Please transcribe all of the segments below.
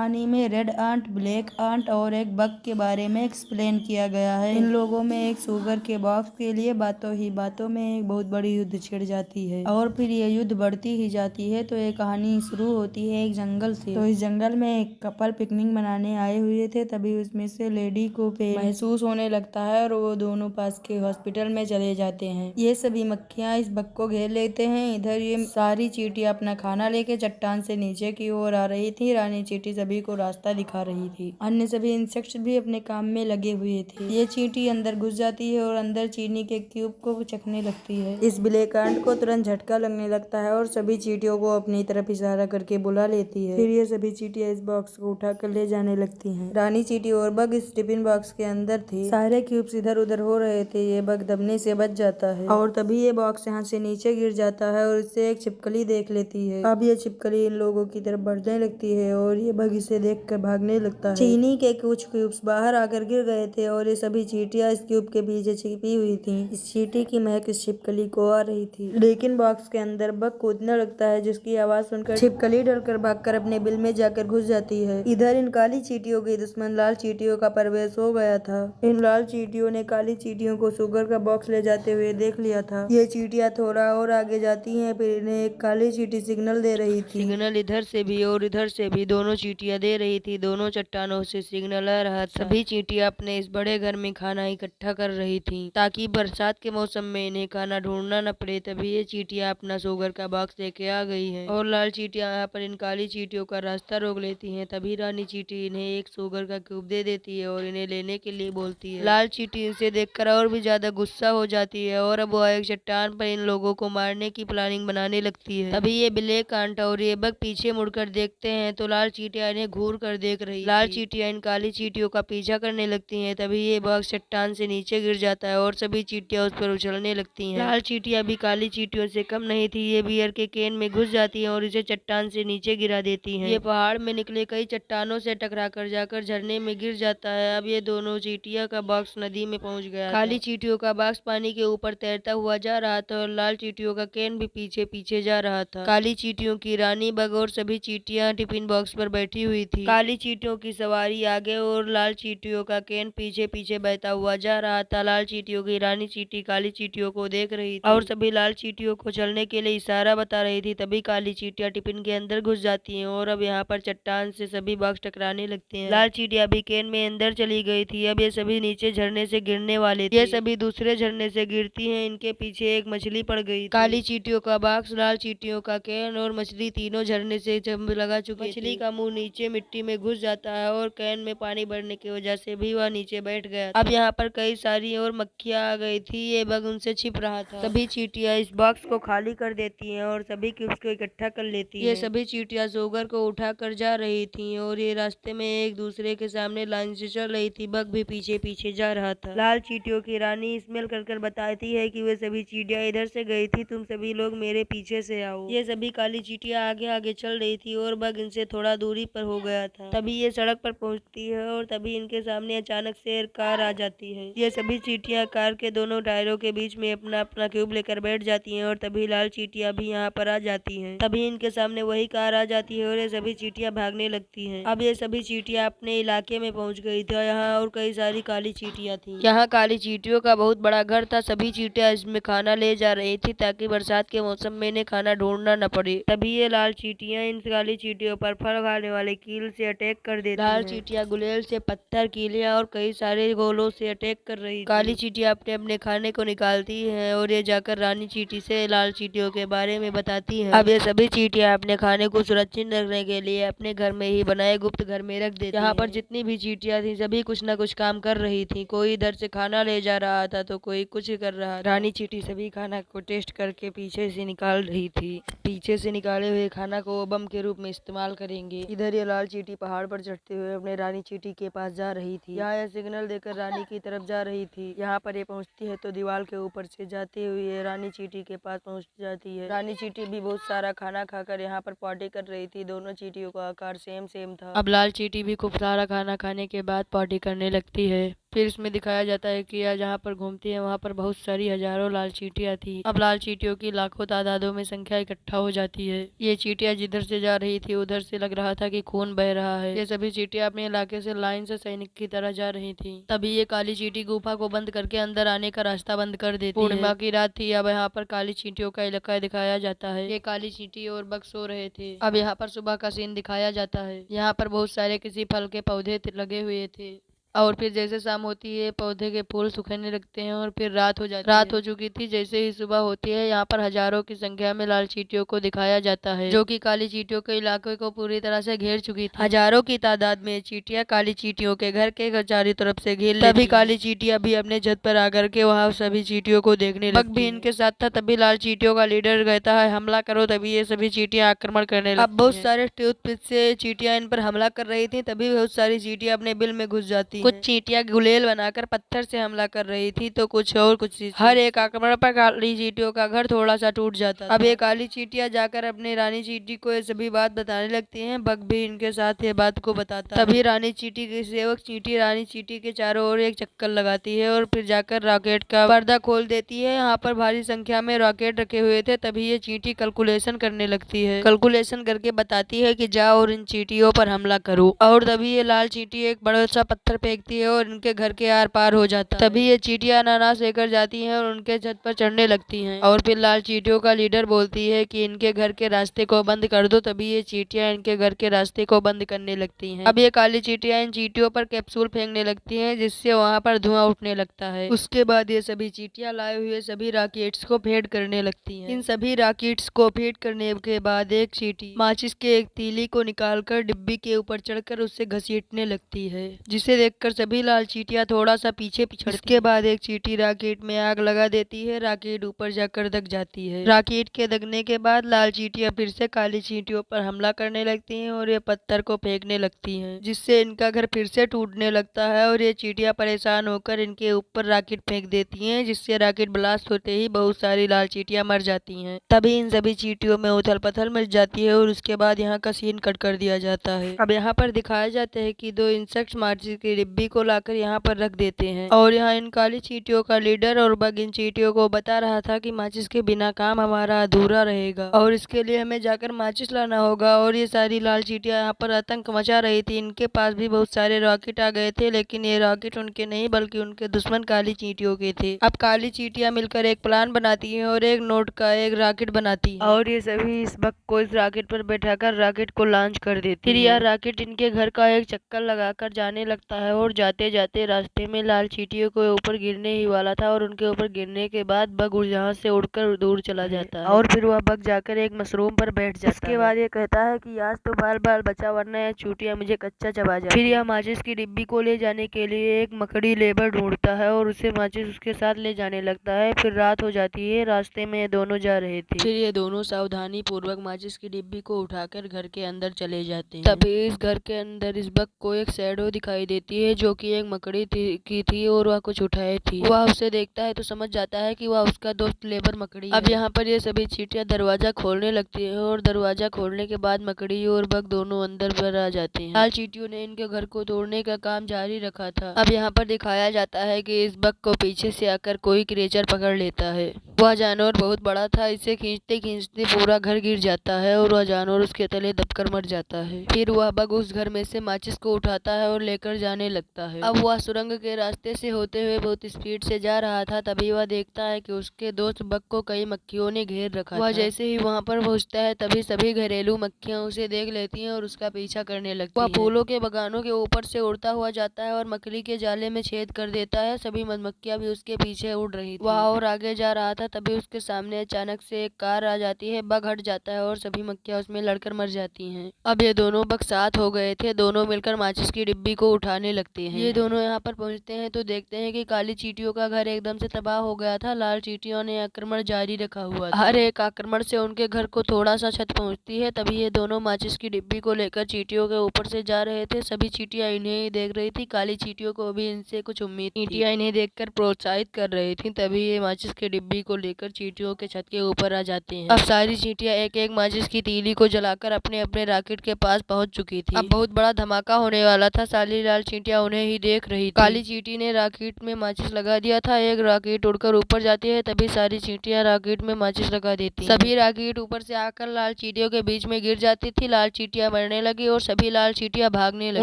कहानी में red ant, black aunt और एक बग के बारे में एक्सप्लेन किया गया है। इन लोगों में एक शुगर के बॉक्स के लिए बातों ही बातों में एक बहुत बड़ी युद्ध छिड़ जाती है और फिर ये युद्ध बढ़ती ही जाती है। तो ये कहानी शुरू होती है एक जंगल से। तो इस जंगल में एक कपल पिकनिक मनाने आए हुए थे। तभी उसमें से लेडी को पेन महसूस होने लगता है और वो दोनों पास के हॉस्पिटल में चले जाते हैं। ये सभी मक्खियाँ इस बग को घेर लेते हैं। इधर ये सारी चींटियाँ अपना खाना लेके चट्टान से नीचे की ओर आ रही थी। रानी चींटी सभी को रास्ता दिखा रही थी। अन्य सभी इंसेक्ट्स भी अपने काम में लगे हुए थे। ये चींटी अंदर घुस जाती है और अंदर चीनी के क्यूब को चखने लगती है। इस ब्लैक आंट को तुरंत झटका लगने लगता है और सभी चींटियों को अपनी तरफ इशारा करके बुला लेती है। फिर ये सभी चींटियाँ इस बॉक्स को उठाकर ले जाने लगती हैं। रानी चींटी और बग इस टिफिन बॉक्स के अंदर थे। सारे क्यूब्स इधर उधर हो रहे थे। ये बग दबने से बच जाता है और तभी ये बॉक्स यहाँ से नीचे गिर जाता है और इससे एक छिपकली देख लेती है। अब ये छिपकली इन लोगों की तरफ बढ़ने लगती है और ये बग इसे देखकर भागने लगता है। चीनी के कुछ क्यूब्स बाहर आकर गिर गए थे और ये सभी चींटियां इस क्यूब के पीछे छिपी हुई थी। इस चींटी की महक इस छिपकली को आ रही थी, लेकिन बॉक्स के अंदर बग कूदने लगता है जिसकी आवाज सुनकर छिपकली डरकर भागकर अपने बिल में जाकर घुस जाती है। इधर इन काली चींटियों के दुश्मन लाल चींटियों का प्रवेश हो गया था। इन लाल चींटियों ने काली चींटियों को शुगर का बॉक्स ले जाते हुए देख लिया था। ये चींटियां थोड़ा और आगे जाती हैं, फिर इन्हें एक काली चींटी सिग्नल दे रही थी। सिग्नल इधर से भी और इधर से भी दोनों चींटियां दे रही थी। दोनों चट्टानों से सिग्नल आ रहा था। सभी चींटियां अपने इस बड़े घर में खाना इकट्ठा कर रही थी ताकि बरसात के मौसम में इन्हें खाना ढूंढना न पड़े। तभी ये चींटियां अपना शुगर का बॉक्स लेके आ गई है और लाल चींटियां यहाँ पर इन काली चींटियों का रास्ता रोक लेती हैं। तभी रानी चींटी इन्हें एक शुगर का क्यूब दे देती है और इन्हें लेने के लिए बोलती है। लाल चींटी इसे देखकर और भी ज्यादा गुस्सा हो जाती है और अब वो एक चट्टान पर इन लोगों को मारने की प्लानिंग बनाने लगती है। तभी ये ब्लैक आंट और ये बग पीछे मुड़कर देखते हैं तो लाल चींटियां इन्हें घूर कर देख रही। लाल चींटियां इन काली चींटियों का पीछा करने लगती हैं। तभी ये बॉक्स चट्टान से नीचे गिर जाता है और सभी चींटियां उस पर उछलने लगती हैं। लाल चींटियां भी काली चींटियों से कम नहीं थी। ये बियर के केन में घुस जाती हैं और इसे चट्टान से नीचे गिरा देती हैं। ये पहाड़ में निकले कई चट्टानों से टकरा कर जाकर झरने में गिर जाता है। अब ये दोनों चींटियां का बॉक्स नदी में पहुंच गया। काली चींटियों का बॉक्स पानी के ऊपर तैरता हुआ जा रहा था और लाल चींटियों का केन भी पीछे पीछे जा रहा था। काली चींटियों की रानी बग और सभी चींटियां टिफिन बॉक्स पर बैठी हुई थी। काली चींटियों की सवारी आगे और लाल चींटियों का केन पीछे पीछे बहता हुआ जा रहा था। लाल चींटियों की रानी चींटी काली चींटियों को देख रही थी और सभी लाल चींटियों को चलने के लिए इशारा बता रही थी। तभी काली चींटियां टिफिन के अंदर घुस जाती हैं और अब यहाँ पर चट्टान से सभी बॉक्स टकराने लगते हैं। लाल चींटियां भी केन में अंदर चली गई थी। अब ये सभी नीचे झरने से गिरने वाले थे। ये सभी दूसरे झरने से गिरती हैं। इनके पीछे एक मछली पड़ गई। काली चींटियों का बॉक्स, लाल चींटियों का कैन और मछली तीनों झरने से जंप लगा चुकी। मछली का मुंह नीचे मिट्टी में घुस जाता है और कैन में पानी बढ़ने की वजह से भी वह नीचे बैठ गया। अब यहाँ पर कई सारी और मक्खियाँ आ गई थी। ये बग उनसे छिप रहा था। सभी चींटियाँ इस बॉक्स को खाली कर देती हैं और सभी क्यूब्स को इकट्ठा कर लेती हैं। ये सभी चींटियाँ शुगर को उठा कर जा रही थी और ये रास्ते में एक दूसरे के सामने लाइन से चल रही थी। बग भी पीछे पीछे जा रहा था। लाल चींटियों की रानी स्मेल कर बताती है कि वे सभी चींटियाँ इधर से गई थी, तुम सभी लोग मेरे पीछे से आओ। ये सभी काली चींटियाँ आगे आगे चल रही थी और बग इनसे थोड़ा दूरी पर हो गया था। तभी ये सड़क पर पहुंचती है और तभी इनके सामने अचानक से एक कार आ जाती है। ये सभी चींटियाँ कार के दोनों टायरों के बीच में अपना अपना क्यूब लेकर बैठ जाती हैं और तभी लाल चींटियाँ भी यहाँ पर आ जाती हैं। तभी इनके सामने वही कार आ जाती है और ये सभी चींटियाँ भागने लगती हैं। अब ये सभी चींटियाँ अपने इलाके में पहुंच गई थी। यहाँ और कई सारी काली चींटियाँ थी। यहाँ काली चींटियों का बहुत बड़ा घर था। सभी चींटियाँ इसमें खाना ले जा रही थी ताकि बरसात के मौसम में इन्हें खाना ढूंढना न पड़े। तभी ये लाल चींटियाँ इन काली चींटियों पर फल खाने वाले कील से अटैक कर देती हैं। लाल चींटियाँ गुलेल से, पत्थर, कीलियाँ और कई सारे गोलों से अटैक कर रही। काली चींटियाँ अपने अपने खाने को निकालती हैं और ये जाकर रानी चींटी से लाल चींटियों के बारे में बताती हैं। अब ये सभी चींटियाँ अपने खाने को सुरक्षित रखने के लिए अपने घर में ही बनाए गुप्त घर में रख देती हैं। यहाँ पर जितनी भी चींटियाँ थी सभी कुछ न कुछ काम कर रही थी। कोई इधर से खाना ले जा रहा था तो कोई कुछ कर रहा था। रानी चींटी सभी खाना को टेस्ट करके पीछे से निकाल रही थी। पीछे से निकाले हुए खाना को वो बम के रूप में इस्तेमाल करेंगे। इधर ये लाल चींटी पहाड़ पर चढ़ते हुए अपने रानी चींटी के पास जा रही थी। यहाँ यह सिग्नल देकर रानी की तरफ जा रही थी। यहाँ पर ये पहुँचती है तो दीवार के ऊपर से जाते हुए रानी चींटी के पास पहुँच जाती है। रानी चींटी भी बहुत सारा खाना खाकर यहाँ पर पार्टी कर रही थी। दोनों चींटियों का आकार सेम था। अब लाल चींटी भी खूब सारा खाना खाने के बाद पार्टी करने लगती है। फिर इसमें दिखाया जाता है कि यह जहाँ पर घूमती है वहाँ पर बहुत सारी हजारों लाल चींटियां थी। अब लाल चींटियों की लाखों तादादों में संख्या इकट्ठा हो जाती है। ये चींटियां जिधर से जा रही थी उधर से लग रहा था कि खून बह रहा है। ये सभी चींटियां अपने इलाके से लाइन से सैनिक की तरह जा रही थी। तभी ये काली चींटी गुफा को बंद करके अंदर आने का रास्ता बंद कर देती है। पूर्णिमा की रात थी। अब यहाँ पर काली चींटियों का इलाका दिखाया जाता है। ये काली चींटी और बग सो रहे थे। अब यहाँ पर सुबह का सीन दिखाया जाता है। यहाँ पर बहुत सारे किसी फल के पौधे लगे हुए थे और फिर जैसे शाम होती है पौधे के फूल सूखने लगते हैं और फिर रात हो जाती है। रात हो चुकी थी। जैसे ही सुबह होती है यहाँ पर हजारों की संख्या में लाल चींटियों को दिखाया जाता है जो कि काली चींटियों के इलाके को पूरी तरह से घेर चुकी थी। हजारों की तादाद में चींटियां काली चींटियों के घर के चारों तरफ से घेर लेती। तभी काली चींटियां भी अपने छत पर आकर के वहाँ सभी चींटियों को देखने लगती। बग भी इनके साथ था। तभी लाल चींटियों का लीडर कहता है हमला करो। तभी ये सभी चींटियां आक्रमण करने लगती। अब बहुत सारे टूथपिक से चींटियां इन पर हमला कर रही थी। तभी बहुत सारी चींटियां अपने बिल में घुस जाती। कुछ चींटियां गुलेल बनाकर पत्थर से हमला कर रही थी तो कुछ और कुछ हर एक आक्रमण पर काली चींटियों का घर थोड़ा सा टूट जाता था। अब ये काली चींटियां जाकर अपने रानी चींटी को ये सभी बात बताने लगती हैं। बग भी इनके साथ ये बात को बताता है। तभी रानी चींटी की सेवक चींटी रानी चींटी के चारों ओर एक चक्कर लगाती है और फिर जाकर रॉकेट का पर्दा खोल देती है। यहाँ पर भारी संख्या में रॉकेट रखे हुए थे। तभी ये चींटी कैलकुलेशन करने लगती है। कैलकुलेशन करके बताती है कि जाओ और इन चींटियों पर हमला करो। और तभी ये लाल चींटी एक बड़ा सा पत्थर फेंकती है और इनके घर के आर पार हो जाता है। तभी ये चींटियां अनानास लेकर जाती हैं और उनके छत पर चढ़ने लगती हैं। और फिर लाल चींटियों का लीडर बोलती है कि इनके घर के रास्ते को बंद कर दो। तभी ये चींटियां इनके घर के रास्ते को बंद करने लगती हैं। अब ये काली चींटियां इन चींटियों पर कैप्सूल फेंकने लगती हैं जिससे वहाँ पर धुआं उठने लगता है। उसके बाद ये सभी चींटियां लाए हुए सभी रॉकेट्स को फेड करने लगती हैं। इन सभी रॉकेट्स को फेड करने के बाद एक चींटी माचिस के एक तीली को निकालकर डिब्बी के ऊपर चढ़कर उससे घसीटने लगती है जिसे देखकर सभी लाल चींटियां थोड़ा सा पीछे पिछड़ती। इसके बाद एक चींटी रॉकेट में आग लगा देती है। रॉकेट ऊपर जाकर दग जाती है। रॉकेट के दगने के बाद लाल चींटियां फिर से काली चींटियों पर हमला करने लगती हैं और ये पत्थर को फेंकने लगती हैं जिससे इनका घर फिर से टूटने लगता है और ये चींटियां परेशान होकर इनके ऊपर रॉकेट फेंक देती हैं जिससे रॉकेट ब्लास्ट होते ही बहुत सारी लाल चींटियां मर जाती हैं। तभी इन सभी चींटियों में उथल पथल मच जाती है और उसके बाद यहाँ का सीन कट कर दिया जाता है। अब यहाँ पर दिखाया जाता है कि दो इंसेक्ट माचिस की डिब्बी को लाकर यहाँ पर रख देते हैं और यहाँ इन काली चींटियों का लीडर और बग इन चींटियों को बता रहा था कि माचिस के बिना काम हमारा अधूरा रहेगा और इसके लिए हमें जाकर माचिस लाना होगा। और ये सारी लाल चींटियां यहाँ पर आतंक मचा रही थी। इनके पास भी बहुत सारे रॉकेट आ गए थे लेकिन ये रॉकेट उनके नहीं बल्कि उनके दुश्मन काली चींटियों के थे। अब काली चींटियां मिलकर एक प्लान बनाती है और एक नोट का एक रॉकेट बनाती है और ये सभी इस बग को इस रॉकेट पर बैठाकर रॉकेट को लॉन्च कर देती है। फिर यह रॉकेट इनके घर का एक चक्कर लगाकर जाने लगता है और जाते जाते रास्ते में लाल चींटियों को ऊपर गिरने ही वाला था और उनके ऊपर गिरने के बाद बग यहाँ से उड़कर दूर चला जाता है और फिर वह बग जाकर एक मशरूम पर बैठ जाता है। उसके बाद ये कहता है कि आज तो बाल बाल बचा वरना यह चूटियां मुझे कच्चा चबा जाए। फिर यह माचिस की डिब्बी को ले जाने के लिए एक मकड़ी लेबर ढूंढता है और उसे माचिस उसके साथ ले जाने लगता है। फिर रात हो जाती है। रास्ते में दोनों जा रहे थे। फिर ये दोनों सावधानी पूर्वक माचिस की डिब्बी को उठाकर घर के अंदर चले जाते हैं। तभी इस घर के अंदर इस बग को एक शैडो दिखाई देती है जो कि एक मकड़ी की थी और वह कुछ उठाए थी। वह उसे देखता है तो समझ जाता है कि वह उसका दोस्त लेबर मकड़ी है। अब यहाँ पर ये सभी चींटियां दरवाजा खोलने लगती है और दरवाजा खोलने के बाद मकड़ी और बग दोनों अंदर पर आ जाते हैं। लाल चींटियों ने इनके घर को तोड़ने का काम जारी रखा था। अब यहाँ पर दिखाया जाता है कि इस बग को पीछे से आकर कोई क्रिएचर पकड़ लेता है। वह जानवर बहुत बड़ा था। इसे खींचते खींचते पूरा घर गिर जाता है और वह जानवर उसके तले दबकर मर जाता है। फिर वह बग उस घर में से माचिस को उठाता है और लेकर जाने लगता है। अब वह सुरंग के रास्ते से होते हुए बहुत स्पीड से जा रहा था। तभी वह देखता है कि उसके दोस्त बग को कई मक्खियों ने घेर रखा वह जैसे ही वहाँ पर पहुँचता है तभी सभी घरेलू मक्खियाँ उसे देख लेती हैं और उसका पीछा करने लगती हैं। वह फूलों के बगानों के ऊपर से उड़ता हुआ जाता है और मकड़ी के जाले में छेद कर देता है। सभी मधुमक्खियाँ भी उसके पीछे उड़ रही थी। वह और आगे जा रहा था तभी उसके सामने अचानक से एक कार आ जाती है। बग हट जाता है और सभी मक्खियाँ उसमें लड़कर मर जाती हैं। अब ये दोनों बग साथ हो गए थे। दोनों मिलकर माचिस की डिब्बी को उठाने लगते हैं। ये दोनों यहाँ पर पहुँचते हैं तो देखते हैं कि काली चींटियों का घर एकदम से तबाह हो गया था। लाल चींटियों ने आक्रमण जारी रखा हुआ था। हर एक आक्रमण से उनके घर को थोड़ा सा क्षत पहुँचती है। तभी ये दोनों माचिस की डिब्बी को लेकर चींटियों के ऊपर से जा रहे थे। सभी चींटियां इन्हें ही देख रही थी। काली चींटियों को भी इनसे कुछ उम्मीद। चींटियां इन्हें देखकर प्रोत्साहित कर रही थी। तभी ये माचिस की डिब्बी को लेकर चींटियों के छत के ऊपर आ जाते हैं। अब सारी चींटियां एक एक माचिस की तीली को जलाकर अपने अपने रॉकेट के पास पहुंच चुकी थी। अब बहुत बड़ा धमाका होने वाला था। सारी लाल चींटियां चींटियां उन्हें ही देख रही थी। काली चींटी ने रॉकेट में माचिस लगा दिया था। एक रॉकेट उड़कर ऊपर जाती है, तभी सारी चींटियां रॉकेट में माचिस लगा देती हैं। सभी रॉकेट ऊपर से आकर लाल चींटियों के बीच में गिर जाती थी। लाल चींटियां मरने लगी और सभी लाल चींटियां भागने लगी।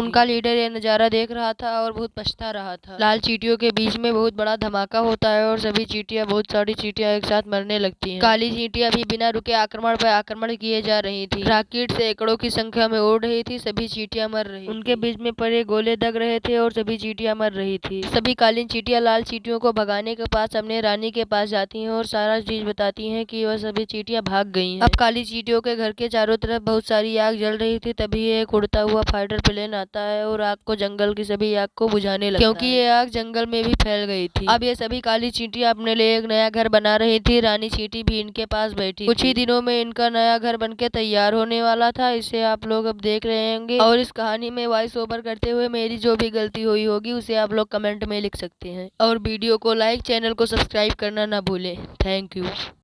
उनका लीडर ये नजारा देख रहा था और बहुत पछता रहा था। लाल चींटियों के बीच में बहुत बड़ा धमाका होता है और सभी चींटियां, बहुत सारी चींटियां एक साथ मरने लगती हैं। काली चींटियां भी बिना रुके आक्रमण पर आक्रमण किए जा रही थी। रॉकेट सैकड़ों की संख्या में उड़ रही थी। सभी चींटियां मर रही, उनके बीच में पड़े गोले दग रहे थे और सभी चींटियां मर रही थी। सभी काली चींटियां लाल चींटियों को भगाने के पास अपने रानी के पास जाती हैं और सारा चीज बताती हैं कि वह सभी चींटियां भाग गई हैं। अब काली चींटियों के घर के चारों तरफ बहुत सारी आग जल रही थी। तभी एक उड़ता हुआ फाइटर प्लेन आता है और आग को, जंगल की सभी आग को बुझाने लगता है, क्योंकि ये आग जंगल में भी फैल गई थी। अब ये सभी काली चींटियां अपने लिए एक नया घर बना रही थी। रानी चींटी भी इनके पास बैठी। कुछ ही दिनों में इनका नया घर बनके तैयार होने वाला था। इसे आप लोग अब देख रहे होंगे और इस कहानी में वॉइस ओवर करते हुए मेरी जो भी गलती हुई होगी उसे आप लोग कमेंट में लिख सकते हैं और वीडियो को लाइक, चैनल को सब्सक्राइब करना ना भूलें। Thank you.